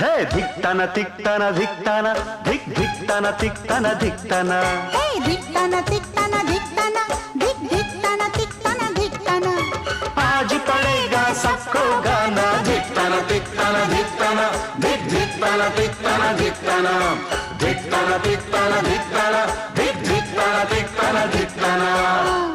हे धिक्ताना तिक्ताना धिक्ताना धिक धिक्ताना तिक्ताना धिक्ताना हे धिक्ताना तिक्ताना धिक्ताना धिक धिक्ताना तिक्ताना धिक्ताना आज पड़ेगा सबको गाना धिक्ताना तिक्ताना धिक्ताना धिक धिक्ताना तिक्ताना धिक्ताना धिक्ताना तिक्ताना धिक्ताना धिक धिक्ताना तिक्ताना धिक्ताना